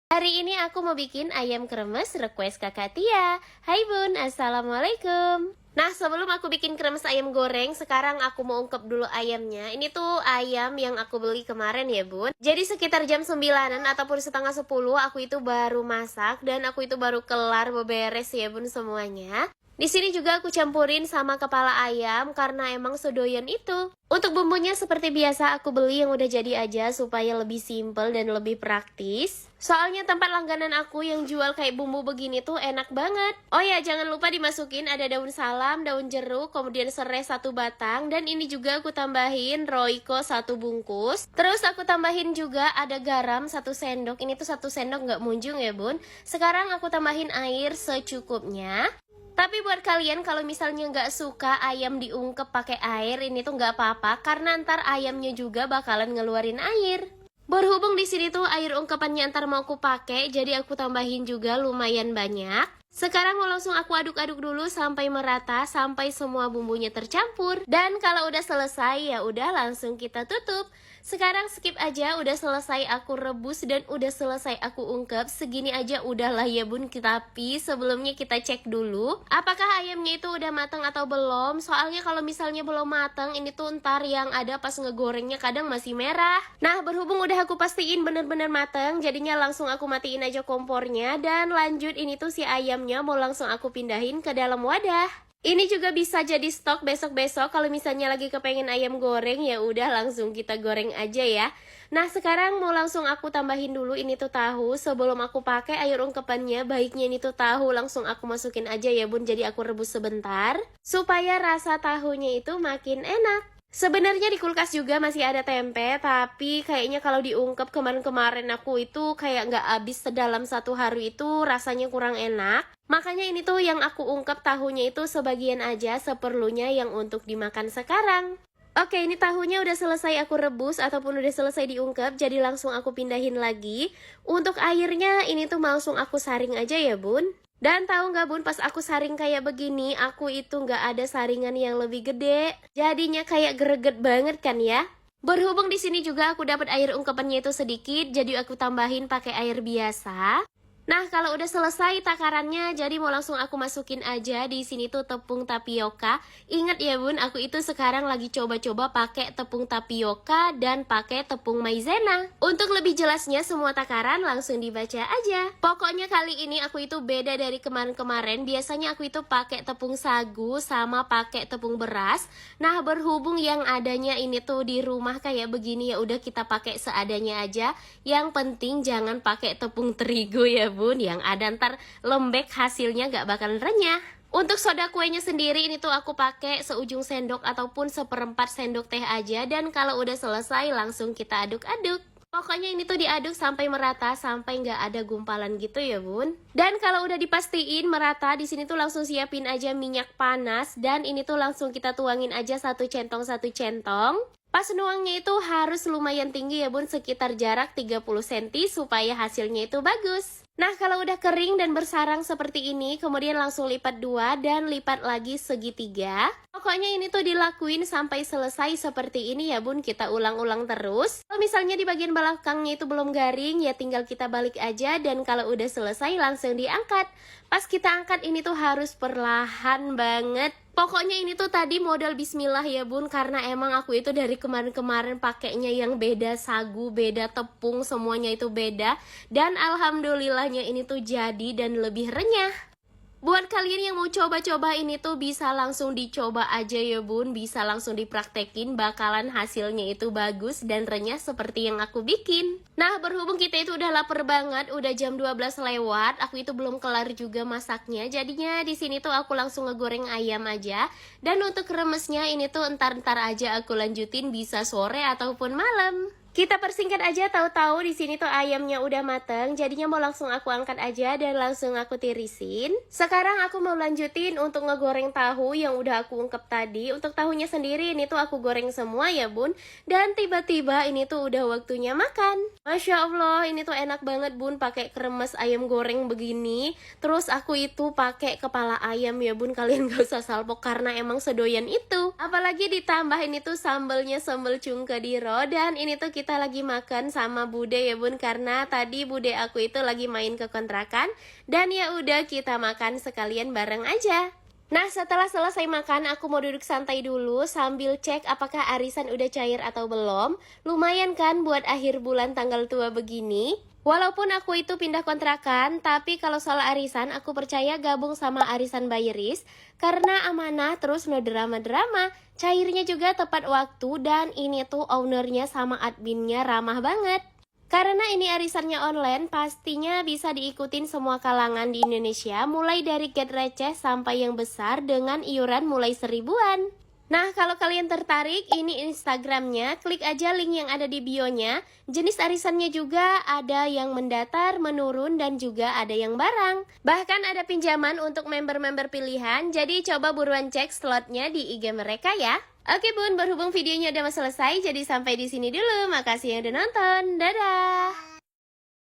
Hari ini aku mau bikin ayam kremes request kakak Tia. Hai bun, assalamualaikum. Nah, sebelum aku bikin kremes ayam goreng, sekarang aku mau ungkep dulu ayamnya. Ini tuh ayam yang aku beli kemarin ya bun. Jadi sekitar jam 9-an ataupun setengah 10 aku itu baru masak. Dan aku itu baru kelar beberes ya bun semuanya. Di sini juga aku campurin sama kepala ayam karena emang sedoyan itu. Untuk bumbunya seperti biasa aku beli yang udah jadi aja supaya lebih simple dan lebih praktis. Soalnya tempat langganan aku yang jual kayak bumbu begini tuh enak banget. Oh ya, jangan lupa dimasukin ada daun salam, daun jeruk, kemudian serai 1 batang. Dan ini juga aku tambahin Royco 1 bungkus. Terus aku tambahin juga ada garam 1 sendok. Ini tuh 1 sendok nggak munjung ya bun. Sekarang aku tambahin air secukupnya. Tapi buat kalian kalau misalnya nggak suka ayam diungkep pakai air, ini tuh nggak apa-apa karena ntar ayamnya juga bakalan ngeluarin air. Berhubung di sini tuh air ungkepannya ntar mau aku pakai, jadi aku tambahin juga lumayan banyak. Sekarang mau langsung aku aduk-aduk dulu sampai merata, sampai semua bumbunya tercampur. Dan kalau udah selesai ya udah langsung kita tutup. Sekarang skip aja, udah selesai aku rebus dan udah selesai aku ungkep. Segini aja udahlah ya bun, tapi sebelumnya kita cek dulu apakah ayamnya itu udah matang atau belum. Soalnya kalau misalnya belum matang, ini tuh ntar yang ada pas ngegorengnya kadang masih merah. Nah, berhubung udah aku pastiin bener-bener matang, jadinya langsung aku matiin aja kompornya. Dan lanjut, ini tuh si ayamnya mau langsung aku pindahin ke dalam wadah. Ini juga bisa jadi stok besok-besok kalau misalnya lagi kepengen ayam goreng, ya udah langsung kita goreng aja ya. Nah, sekarang mau langsung aku tambahin dulu ini tuh tahu. Sebelum aku pakai air ungkepannya, baiknya ini tuh tahu langsung aku masukin aja ya bun. Jadi aku rebus sebentar supaya rasa tahunya itu makin enak. Sebenarnya di kulkas juga masih ada tempe, tapi kayaknya kalau diungkep kemarin-kemarin aku itu kayak nggak habis sedalam 1 hari itu rasanya kurang enak. Makanya ini tuh yang aku ungkep tahunya itu sebagian aja, seperlunya yang untuk dimakan sekarang. Oke, ini tahunya udah selesai aku rebus ataupun udah selesai diungkep, jadi langsung aku pindahin lagi. Untuk airnya ini tuh langsung aku saring aja ya bun. Dan tahu nggak bun, pas aku saring kayak begini, aku itu nggak ada saringan yang lebih gede. Jadinya kayak greget banget kan ya. Berhubung di sini juga aku dapat air ungkepannya itu sedikit, jadi aku tambahin pakai air biasa. Nah, kalau udah selesai takarannya, jadi mau langsung aku masukin aja. Di sini tuh tepung tapioka. Ingat ya bun, aku itu sekarang lagi coba-coba pakai tepung tapioka dan pakai tepung maizena. Untuk lebih jelasnya semua takaran langsung dibaca aja. Pokoknya kali ini aku itu beda dari kemarin-kemarin. Biasanya aku itu pakai tepung sagu sama pakai tepung beras. Nah, berhubung yang adanya ini tuh di rumah kayak begini, ya udah kita pakai seadanya aja. Yang penting jangan pakai tepung terigu ya bun, yang ada ntar lembek hasilnya gak bakalan renyah. Untuk soda kuenya sendiri ini tuh aku pakai seujung sendok ataupun 1/4 sendok teh aja. Dan kalau udah selesai langsung kita aduk-aduk. Pokoknya ini tuh diaduk sampai merata, sampai nggak ada gumpalan gitu ya bun. Dan kalau udah dipastiin merata, di sini tuh langsung siapin aja minyak panas. Dan ini tuh langsung kita tuangin aja 1 centong 1 centong. Pas nuangnya itu harus lumayan tinggi ya bun, sekitar jarak 30 cm supaya hasilnya itu bagus. Nah, kalau udah kering dan bersarang seperti ini, kemudian langsung lipat 2 dan lipat lagi segitiga. Pokoknya ini tuh dilakuin sampai selesai seperti ini ya bun, kita ulang-ulang terus. Kalau misalnya di bagian belakangnya itu belum garing, ya tinggal kita balik aja. Dan kalau udah selesai langsung diangkat. Pas kita angkat ini tuh harus perlahan banget. Pokoknya ini tuh tadi modal bismillah ya bun, karena emang aku itu dari kemarin-kemarin pakainya yang beda sagu, beda tepung, semuanya itu beda. Dan alhamdulillahnya ini tuh jadi dan lebih renyah. Buat kalian yang mau coba-coba ini tuh bisa langsung dicoba aja ya bun, bisa langsung dipraktekin, bakalan hasilnya itu bagus dan renyah seperti yang aku bikin. Nah, berhubung kita itu udah lapar banget, udah jam 12 lewat, aku itu belum kelar juga masaknya. Jadinya di sini tuh aku langsung ngegoreng ayam aja. Dan untuk remesnya ini tuh entar-entar aja aku lanjutin, bisa sore ataupun malam. Kita persingkat aja, tahu-tahu di sini tuh ayamnya udah mateng, jadinya mau langsung aku angkat aja dan langsung aku tirisin. Sekarang aku mau lanjutin untuk ngegoreng tahu yang udah aku ungkep tadi. Untuk tahunya sendiri ini tuh aku goreng semua ya bun. Dan tiba-tiba ini tuh udah waktunya makan. Masya Allah, ini tuh enak banget bun pakai kremes ayam goreng begini. Terus aku itu pakai kepala ayam ya bun, kalian gak usah salpok karena emang sedoyan itu. Apalagi ditambah ini tuh sambelnya sambal cungkediro, dan ini tuh kita kita lagi makan sama bude ya bun, karena tadi bude aku itu lagi main ke kontrakan dan ya udah kita makan sekalian bareng aja. Nah setelah selesai makan aku mau duduk santai dulu sambil cek apakah arisan udah cair atau belum. Lumayan kan buat akhir bulan tanggal tua begini. Walaupun aku itu pindah kontrakan, tapi kalau soal arisan aku percaya gabung sama arisan Bayeris karena amanah terus no drama-drama, cairnya juga tepat waktu dan ini tuh ownernya sama adminnya ramah banget. Karena ini arisannya online, pastinya bisa diikutin semua kalangan di Indonesia, mulai dari get receh sampai yang besar dengan iuran mulai 1000-an. Nah, kalau kalian tertarik, ini Instagramnya, klik aja link yang ada di bio-nya. Jenis arisannya juga ada yang mendatar, menurun, dan juga ada yang barang. Bahkan ada pinjaman untuk member-member pilihan, jadi coba buruan cek slotnya di IG mereka ya. Oke bun, berhubung videonya udah mau selesai, jadi sampai di sini dulu. Makasih yang udah nonton. Dadah!